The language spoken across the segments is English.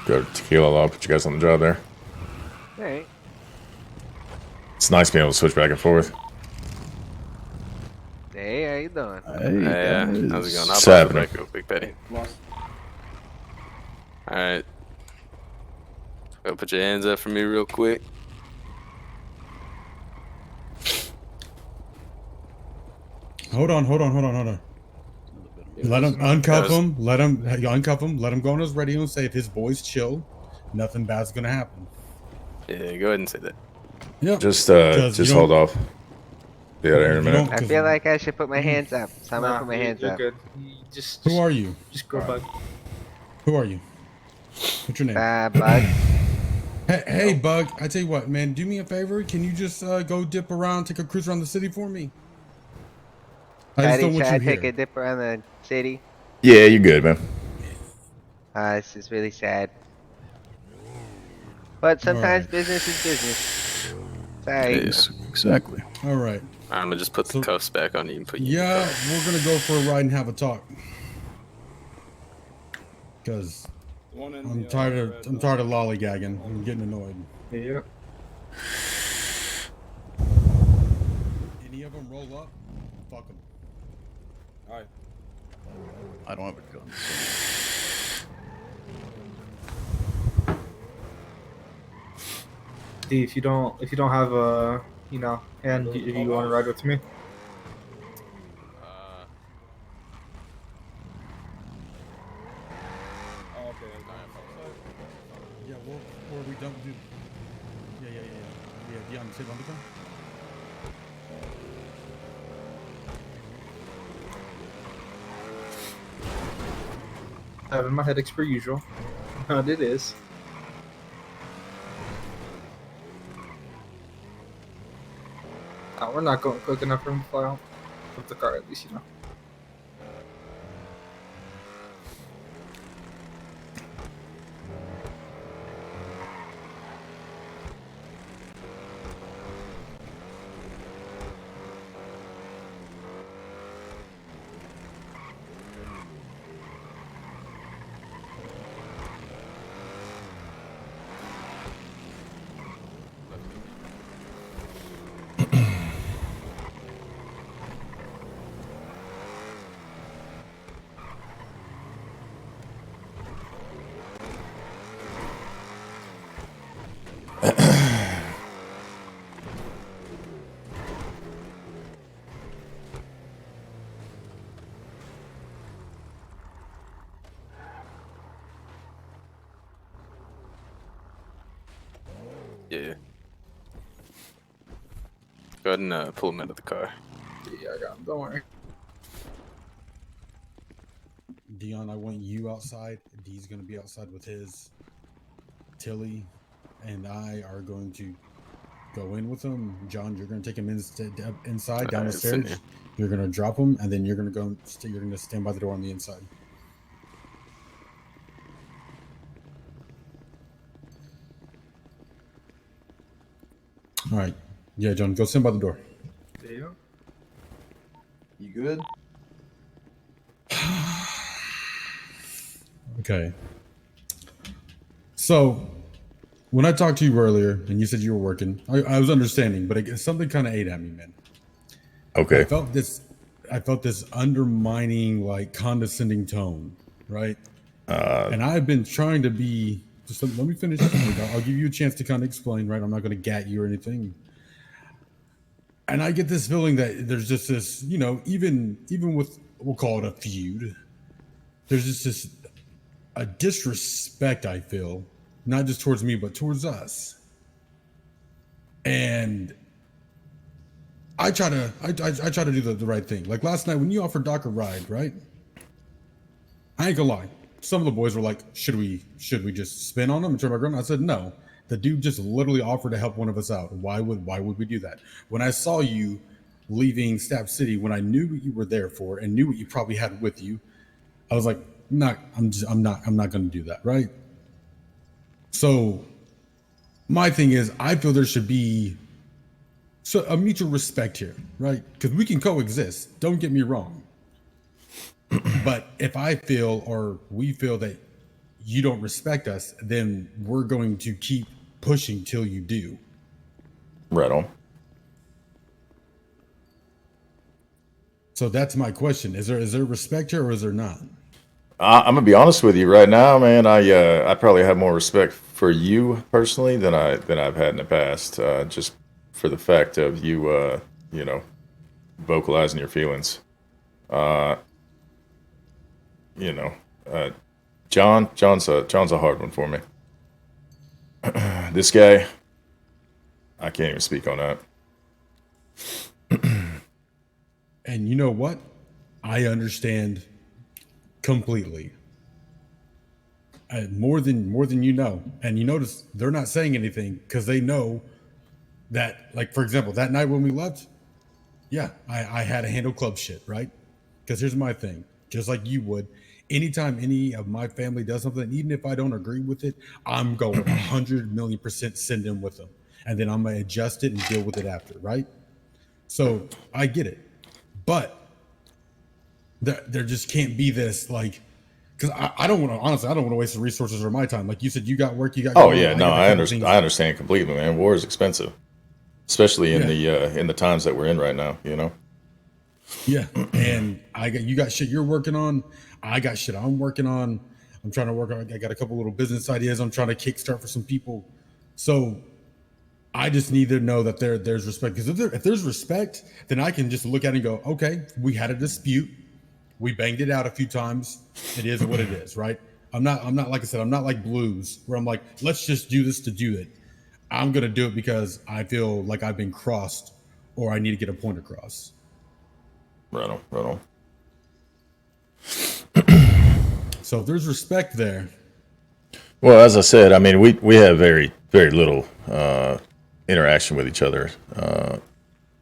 Go to Tequila. I'll put you guys on the job there. All right. It's nice being able to switch back and forth. Hey, how you doing? Hey, how's it going? I'll What's pause it happening? back real quick, Paddy. Alright. Go put your hands up for me real quick. Hold on. Let him uncuff him. Let him go on his radio and say if his boy's chill, nothing bad's gonna happen. Yeah, go ahead and say that. Yep. Just hold off. Be out of here in a minute. I feel like I should put my hands up, so I'm gonna put my hands you're up. good. You just Who are you? Just go, bud. Who are you? What's your name? Bug. Hey, Bug. I tell you what, man. Do me a favor. Can you just go dip around, take a cruise around the city for me? I just Paddy, don't should want I you take here. a dip around the city? Yeah, you're good, man. This is really sad. But sometimes Alright. business is business. Sorry. Yes. Exactly. All right. I'm gonna just put the cuffs back on you and put you in the Yeah, car. we're gonna go for a ride and have a talk. Cause I'm tired of lollygagging. I'm getting annoyed. Yeah. Any of them roll up? Fuck them. Alright. I don't have a gun. D, if you don't have a hand, if you want to ride with me. Yeah, well, or we don't do. Yeah. Dion, say Lumberton. Having my headaches per usual. And it is. We're not going quick enough for him to fly out with the car, at least, you know. Yeah. Go ahead and pull him out of the car. Yeah, I got him. Don't worry. Dion, I want you outside. D's gonna be outside with his. Tilly and I are going to go in with him. John, you're gonna take him inside down the Alright, send stairs. You're gonna drop him, and then you're gonna go. You're gonna stand by the door on the inside. All right. Yeah, John, go stand by the door. There you go. You good? Okay. So, when I talked to you earlier and you said you were working, I was understanding, but something kind of ate at me, man. Okay. I felt this undermining, like condescending tone, right? And I've been trying to be. Just let me finish. I'll give you a chance to kind of explain, right? I'm not going to gat you or anything. And I get this feeling that there's just this, even with, we'll call it a feud. There's just this a disrespect I feel, not just towards me, but towards us. And I try to do the right thing. Like last night when you offered Doc a ride, right? I ain't gonna lie. Some of the boys were like, should we just spin on him and turn back around? I said, no. The dude just literally offered to help one of us out. Why would we do that? When I saw you leaving Stab City, when I knew what you were there for and knew what you probably had with you, I was like, I'm not gonna do that, right? So my thing is, I feel there should be a mutual respect here, right? Because we can coexist. Don't get me wrong. But if I feel or we feel that you don't respect us, then we're going to keep pushing till you do. Right on. So that's my question. Is there respect here or is there not? I'm gonna be honest with you right now, man. I probably have more respect for you personally than I've had in the past. Just for the fact of you, you know, vocalizing your feelings. You know, John's a hard one for me. This guy, I can't even speak on that. And you know what? I understand completely. More than you know. And you notice they're not saying anything because they know that, like, for example, that night when we left, yeah, I had to handle club shit, right? Because here's my thing, just like you would, anytime any of my family does something, even if I don't agree with it, I'm going 100,000,000% send them with them. And then I'm going to adjust it and deal with it after, right? So I get it. But there just can't be this, like, because I don't want to, honestly, I don't want to waste the resources or my time. Like you said, you got work, you got. Oh yeah, no, I understand. I understand completely, man. War is expensive, especially in the times that we're in right now. You know. Yeah, and you got shit you're working on. I got shit I'm working on. I'm trying to work on. I got a couple little business ideas I'm trying to kickstart for some people. So I just need to know that there's respect. Because if there's respect, then I can just look at it and go, okay, we had a dispute. We banged it out a few times. It is what it is, right? I'm not like I said, I'm not like Blues where I'm like, let's just do this to do it. I'm gonna do it because I feel like I've been crossed or I need to get a point across. Right on, right on. So if there's respect there. Well, as I said, I mean, we have very little interaction with each other.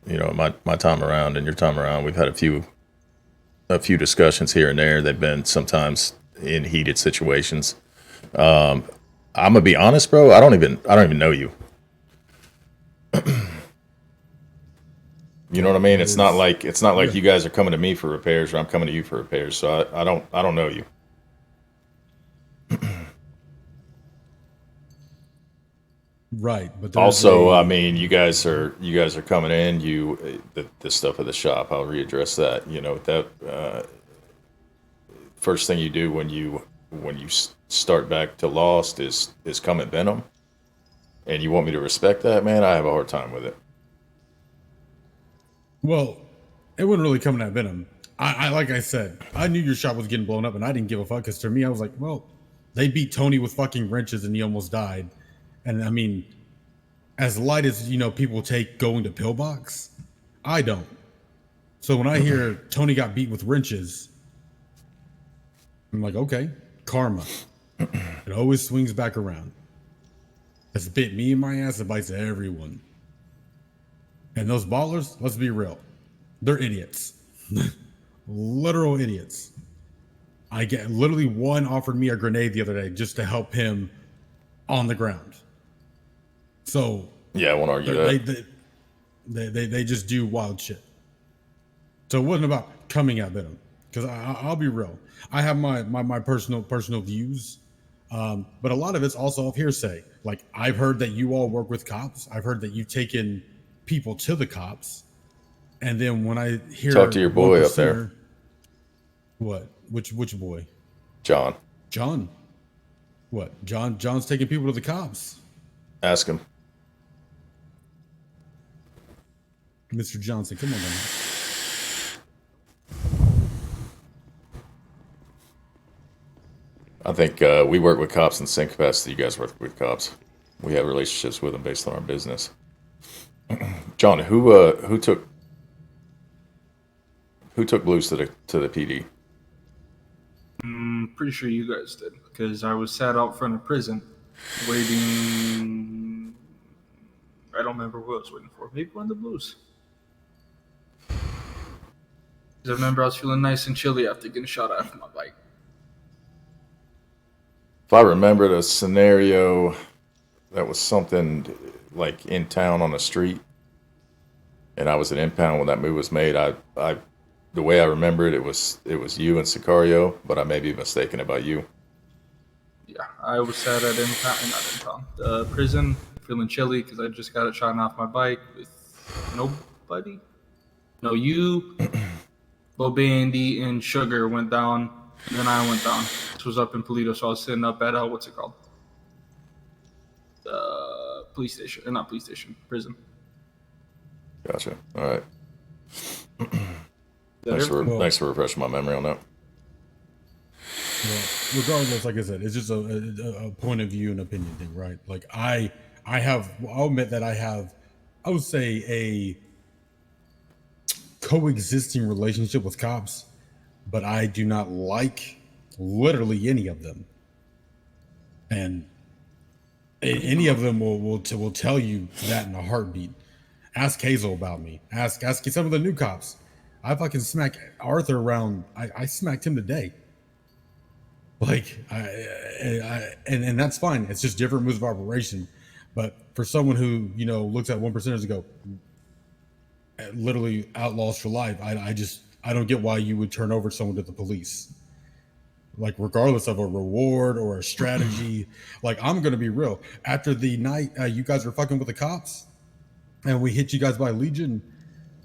You know, my time around and your time around, we've had a few discussions here and there. They've been sometimes in heated situations. I'm gonna be honest, bro. I don't even know you. You know what I mean? It's not like you guys are coming to me for repairs or I'm coming to you for repairs. So I don't know you. Right, but also, I mean, you guys are coming in. The stuff at the shop. I'll readdress that. You know that first thing you do when you start back to Lost is come at Venom, and you want me to respect that, man? I have a hard time with it. Well, it wasn't really coming at Venom. I like I said, I knew your shop was getting blown up, and I didn't give a fuck because to me, I was like, well, they beat Tony with fucking wrenches, and he almost died. And I mean, as light as people take going to Pillbox, I don't. So when I hear Tony got beat with wrenches, I'm like, okay, karma. It always swings back around. It's bit me in my ass, it bites everyone. And those ballers, let's be real, they're idiots. Literal idiots. I get literally one offered me a grenade the other day just to help him on the ground. So yeah, I won't argue that. They just do wild shit. So it wasn't about coming at Venom, because I'll be real. I have my personal views, but a lot of it's also off hearsay. Like I've heard that you all work with cops. I've heard that you've taken people to the cops, and then when I hear talk to your boy up there. What? Which boy? John. John. What? John's taking people to the cops. Ask him. Mr. Johnson, come on, man. I think we work with cops in the same capacity you guys work with cops. We have relationships with them based on our business. John, who took Blues to the PD? Pretty sure you guys did, because I was sat out front of prison waiting. I don't remember what I was waiting for. Maybe one of the Blues. Because I remember I was feeling nice and chilly after getting shot at from my bike. If I remember the scenario, that was something like in town on the street, and I was at impound when that move was made. The way I remember it, it was you and Sicario, but I may be mistaken about you. Yeah, I was sad I didn't not impound. The prison, feeling chilly because I just got it shot off my bike with nobody. No, you, Lil Bandy, and Sugar went down, and then I went down. This was up in Polito, so I was sitting up at what's it called? Police station, or not police station, prison. Gotcha. All right. That Thanks for refreshing my memory on that. Well, regardless, like I said, it's just a point of view and opinion thing, right? Like I'll admit that I would say a coexisting relationship with cops, but I do not like literally any of them. And any of them will tell you that in a heartbeat. Ask Hazel about me. Ask some of the new cops. I fucking smack Arthur around. I smacked him today. Like and that's fine. It's just different moves of operation. But for someone who looks at 1%ers and go, literally outlaws for life, I don't get why you would turn over someone to the police. Like regardless of a reward or a strategy. Like I'm gonna be real. After the night you guys were fucking with the cops, and we hit you guys by Legion,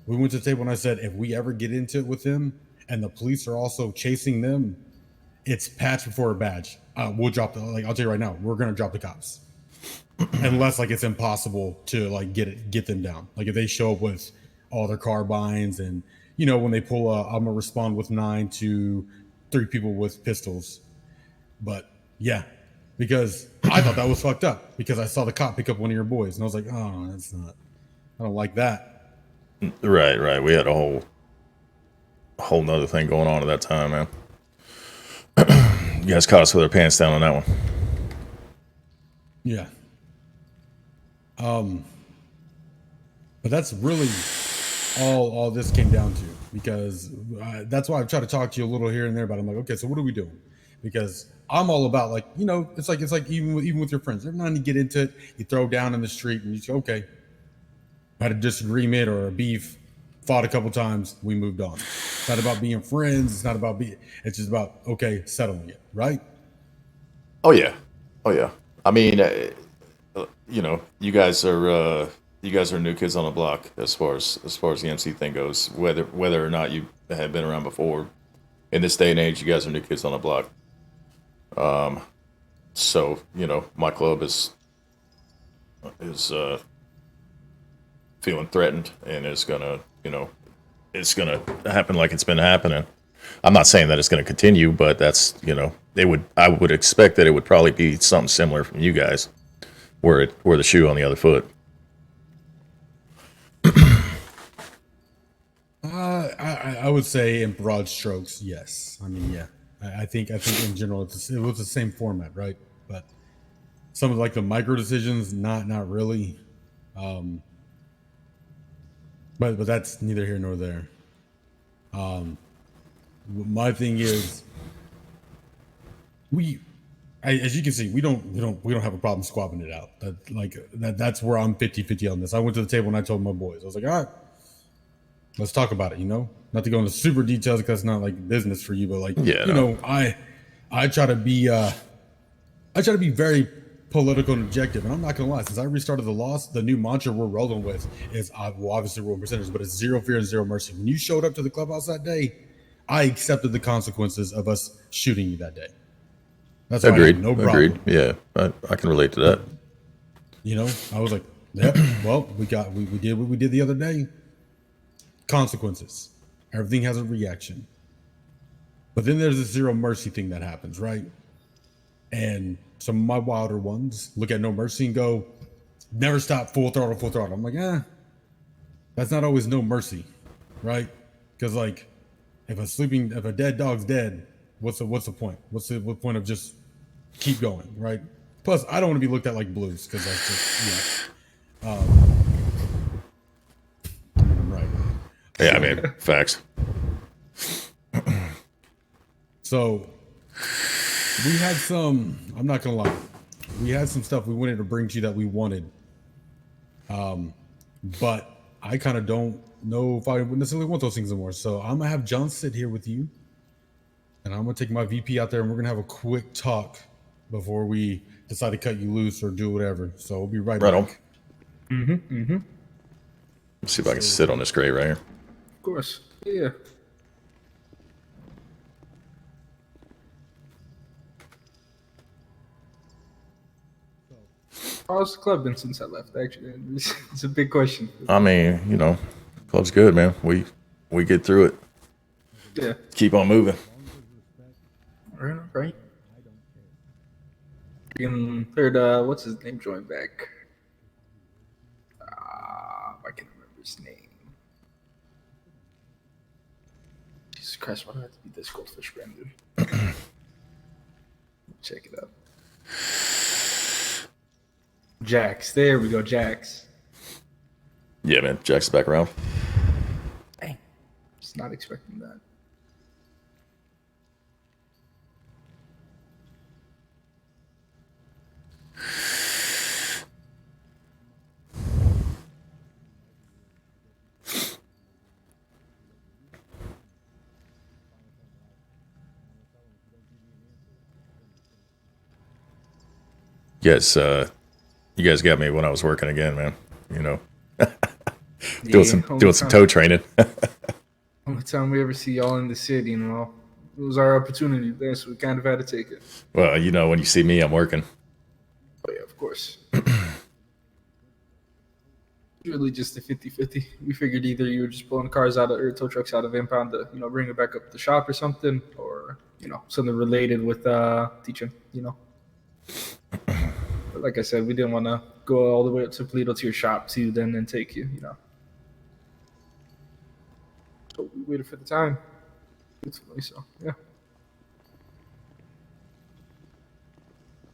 we went to the table and I said, if we ever get into it with them and the police are also chasing them, it's patch before a badge. We'll drop I'll tell you right now, we're gonna drop the cops. Unless like it's impossible to like get them down. Like if they show up with all their carbines and when they pull I'm gonna respond with 9 to 3 people with pistols. But yeah, because I thought that was fucked up because I saw the cop pick up one of your boys and I was like, oh, that's not, I don't like that. Right. We had a whole nother thing going on at that time, man. You guys caught us with our pants down on that one. Yeah. But that's really all this came down to, because that's why I've tried to talk to you a little here and there about it. I'm like, okay, so what are we doing? Because I'm all about like, it's like even with your friends, every time you get into it, you throw down in the street and you say, okay, had a disagreement or a beef, fought a couple times, we moved on. It's not about being friends. It's not about it's just about, okay, settling it, right? Oh yeah. I mean, you guys are new kids on the block as far as the MC thing goes. Whether or not you have been around before, in this day and age, you guys are new kids on the block. So my club is feeling threatened, and it's gonna happen like it's been happening. I'm not saying that it's going to continue, but that's I would expect that it would probably be something similar from you guys, where the shoe on the other foot. I would say in broad strokes, yes. I mean, yeah. I think in general it was the same format, right? But some of like the micro decisions, not really. But that's neither here nor there. My thing is, as you can see, we don't have a problem squabbing it out. That's where I'm 50-50 on this. I went to the table and I told my boys, I was like, all right, let's talk about it. Not to go into super details because it's not like business for you, but like, I try to be very political and objective. And I'm not gonna lie, since I restarted the loss, the new mantra we're rolling with is, obviously we're 1%ers, but it's zero fear and zero mercy. When you showed up to the clubhouse that day, I accepted the consequences of us shooting you that day. That's why Agreed. no problem. Agreed. Yeah, I can relate to that. I was like, yep. Well, we did what we did the other day. Consequences. Everything has a reaction. But then there's this zero mercy thing that happens, right? And some of my wilder ones look at no mercy and go, never stop, full throttle. I'm like, that's not always no mercy, right? Because like, if a dead dog's dead, what's the point? What's the point of just keep going, right? Plus, I don't want to be looked at like blues because that's just, I'm right. Yeah, I mean, facts. So we had I'm not gonna lie, we had some stuff we wanted to bring to you that we wanted, but I kind of don't know if I necessarily want those things anymore. So I'm gonna have John sit here with you, and I'm gonna take my VP out there, and we're gonna have a quick talk before we decide to cut you loose or do whatever. So we'll be right Right on. back. Let's see if I can sit on this grate right here. Of course. Yeah. How's the club been since I left? Actually, it's a big question. I mean, you know, club's good, man. We get through it. Yeah. Keep on moving. Right. Heard what's his name joined back? I can't remember his name. Jesus Christ, why do I have to be this goldfish branded? Check it out. Jax. There we go, Jax. Yeah, man. Jack's back around. Dang. Just not expecting that. Yes, you guys got me when I was working again, man. You know, doing some toe training. Only time we ever see y'all in the city, you know, it was our opportunity there, so we kind of had to take it. Well, you know, when you see me, I'm working. Oh yeah, of course. Really just a 50-50. We figured either you were just pulling cars out of, or tow trucks out of impound to, you know, bring it back up the shop or something, or, you know, something related with teaching, you know. But like I said, we didn't want to go all the way up to Toledo to your shop to then take you, you know. So we waited for the time. Beautifully so, yeah.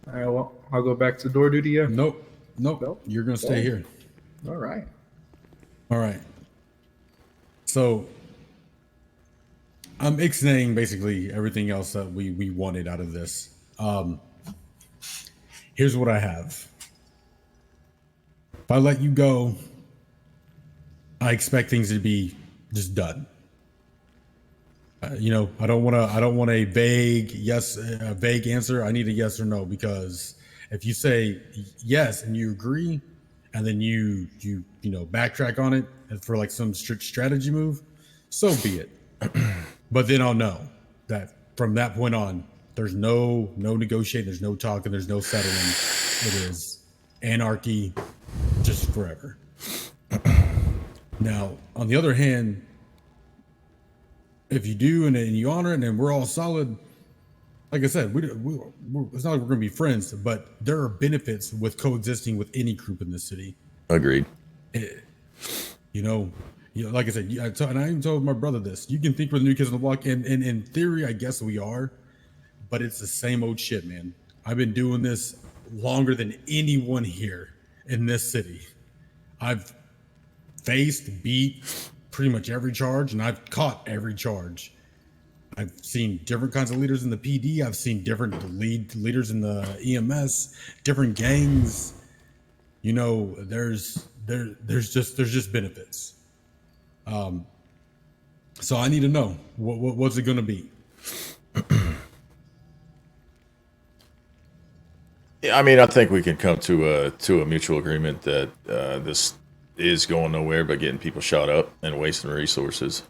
All right, well, I'll go back to door duty, yeah. Nope. Nope. You're gonna stay here. All right. All right. So I'm ixnaying basically everything else that we wanted out of this. Here's what I have. If I let you go, I expect things to be just done. You know, I don't want a vague vague answer. I need a yes or no, because if you say yes and you agree, and then you know backtrack on it for like some strict strategy move, so be it. But then I'll know that from that point on, there's no negotiating, there's no talking, there's no settling. It is anarchy, just forever. Now, on the other hand, if you do and you honor it and we're all solid, like I said, it's not like we're going to be friends, but there are benefits with coexisting with any group in this city. Agreed. You know, like I said, and I even told my brother this. You can think we're the new kids on the block, and in theory, I guess we are, but it's the same old shit, man. I've been doing this longer than anyone here in this city. I've faced, beat pretty much every charge, and I've caught every charge. I've seen different kinds of leaders in the PD. I've seen different leaders in the EMS, different gangs. You know, there's just benefits. So I need to know what's it going to be. Yeah, I mean, I think we can come to a mutual agreement that this is going nowhere but getting people shot up and wasting resources.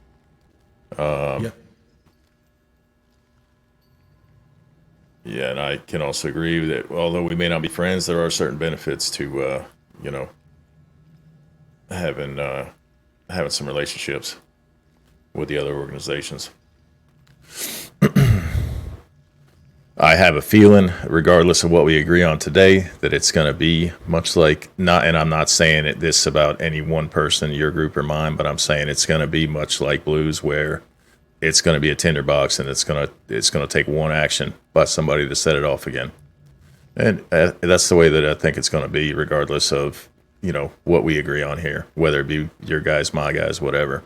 Yep. Yeah, and I can also agree that although we may not be friends, there are certain benefits to you know, having some relationships with the other organizations. I have a feeling, regardless of what we agree on today, that it's going to be much like and I'm not saying this about any one person, your group or mine, but I'm saying it's going to be much like Blues, where it's going to be a tinderbox, and it's going to take one action by somebody to set it off again. And that's the way that I think it's going to be, regardless of, you know, what we agree on here, whether it be your guys, my guys, whatever.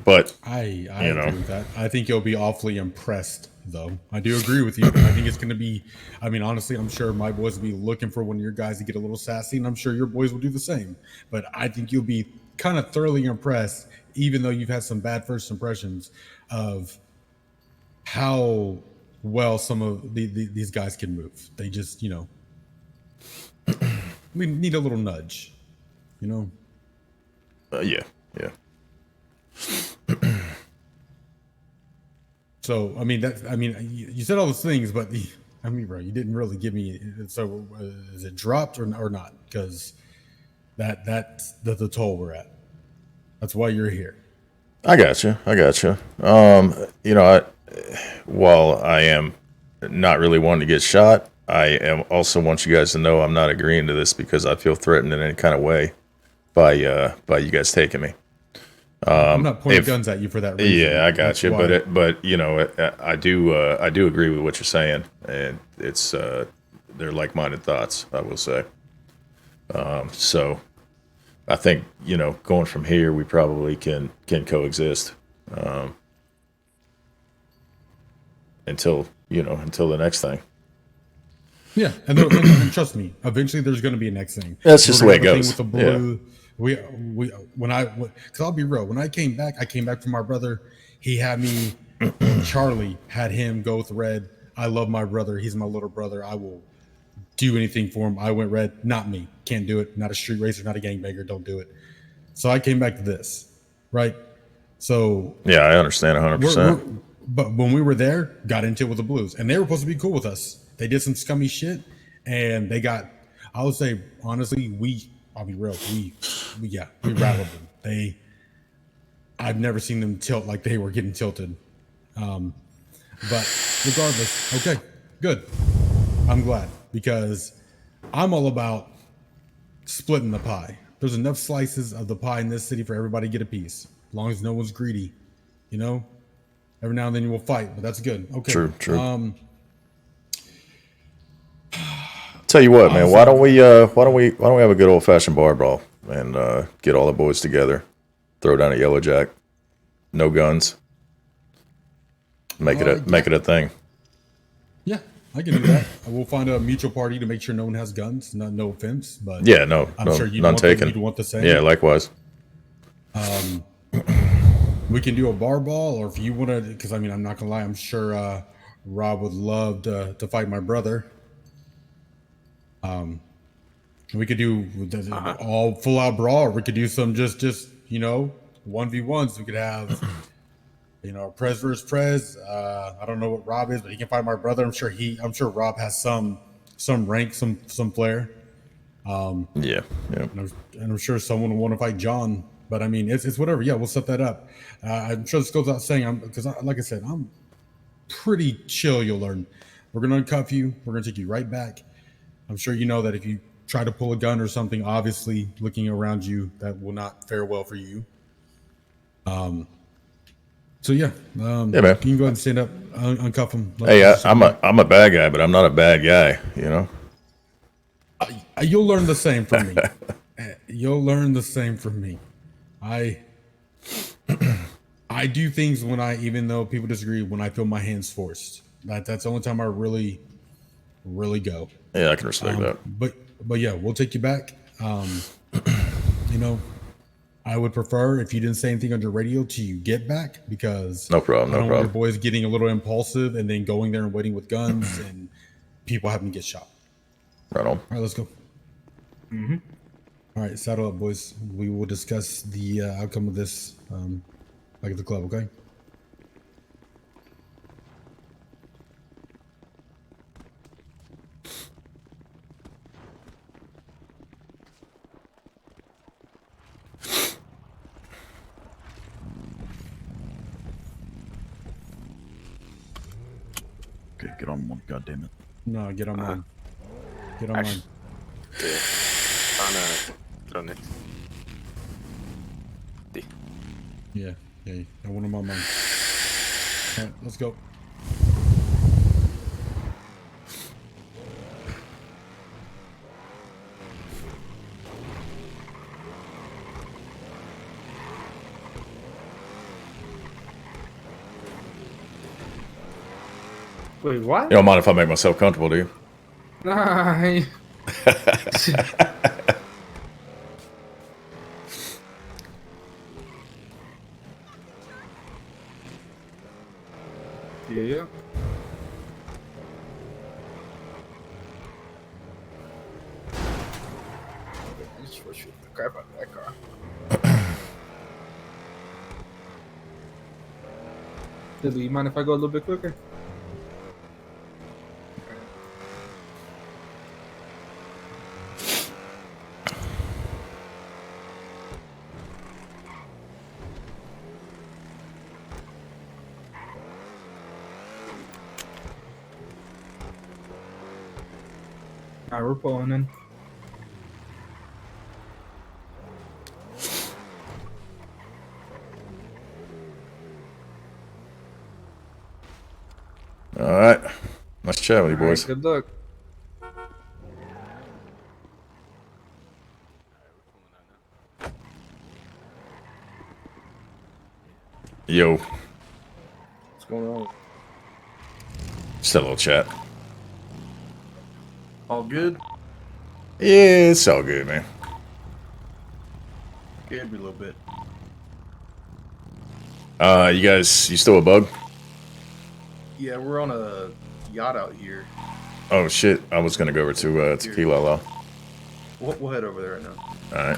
But I agree with that. I think you'll be awfully impressed, though. I do agree with you. I think it's going to be, I mean, honestly, I'm sure my boys will be looking for one of your guys to get a little sassy, and I'm sure your boys will do the same. But I think you'll be kind of thoroughly impressed, even though you've had some bad first impressions of how well some of these guys can move. They just, you know, we need a little nudge, you know. Yeah. So I mean you said all those things, but I mean, bro, you didn't really give me. So is it dropped or not? Because that's the toll we're at. That's why you're here. I got you. You know, while I am not really wanting to get shot, I am also want you guys to know I'm not agreeing to this because I feel threatened in any kind of way by you guys taking me. I'm not pointing guns at you for that reason. Yeah, I got That's you. why- But you know, I do agree with what you're saying, and it's they're like-minded thoughts, I will say. So I think, you know, going from here, we probably can coexist until the next thing. Yeah, and trust me, eventually there's going to be a next thing. That's just the We're way it gonna have a goes. thing with the blue. Because I'll be real, when I came back from my brother. He had me. Charlie had him go with red. I love my brother. He's my little brother. I will do anything for him. I went red. Not me. Can't do it. Not a street racer. Not a gangbanger. Don't do it. So I came back to this, right? So Yeah, I understand 100%. but when we were there, got into it with the Blues, and they were supposed to be cool with us. They did some scummy shit, and they got. I would say honestly, I'll be real. We rattled them. I've never seen them tilt like they were getting tilted. But regardless, okay, good. I'm glad because I'm all about splitting the pie. There's enough slices of the pie in this city for everybody to get a piece, as long as no one's greedy. You know, every now and then you will fight, but that's good. Okay. True. Tell you what, man. Why don't we have a good old fashioned bar brawl and get all the boys together, throw down a yellow jack, no guns, make it a thing. Yeah, I can do that. I will find a mutual party to make sure no one has guns. No offense, but Yeah, no, I'm sure you'd none want taken. you'd want the same. Yeah, likewise. We can do a bar ball, or if you want to, because I mean, I'm not gonna lie, I'm sure Rob would love to fight my brother. We could do all full out brawl, or we could do some just 1v1s. We could have Prez versus Prez. I don't know what Rob is, but he can fight my brother. I'm sure Rob has some rank, some flair. Yeah. And I'm sure someone will want to fight John. But I mean, it's whatever. Yeah, we'll set that up. I'm sure this goes without saying. Because like I said, I'm pretty chill. You'll learn. We're gonna uncuff you. We're gonna take you right back. I'm sure you know that if you try to pull a gun or something, obviously looking around you, that will not fare well for you. So yeah, man. You can go ahead and stand up, uncuff him. Hey, I'm a bad guy, but I'm not a bad guy. You know. You'll learn the same from me. You'll learn the same from me. I do things even though people disagree, when I feel my hands forced. That's the only time I really go. Yeah, I can respect that. But yeah, we'll take you back. I would prefer if you didn't say anything on your radio till you get back, because No problem. I don't want your boys getting a little impulsive and then going there and waiting with guns and people having to get shot. Right on. All right, let's go. Mm-hmm. All right, saddle up, boys. We will discuss the outcome of this back at the club, okay? Okay, get on one, goddammit. No, get on mine. Get on mine. Get on it. Yeah, I want him on mine. All right, let's go. Wait, what? You don't mind if I make myself comfortable, do you? Nah. Yeah. crap out of that car. Billy, you mind if I go a little bit quicker? Alright, we're pulling in. All right. Nice chat with you, boys. Alright, good luck. Yo, What's going on? just a little chat. All good? Yeah, it's all good, man. Scared me a little bit. You still a bug? Yeah, we're on a yacht out here. Oh shit, I was gonna go over to Tequila Law. We'll head over there right now. All right.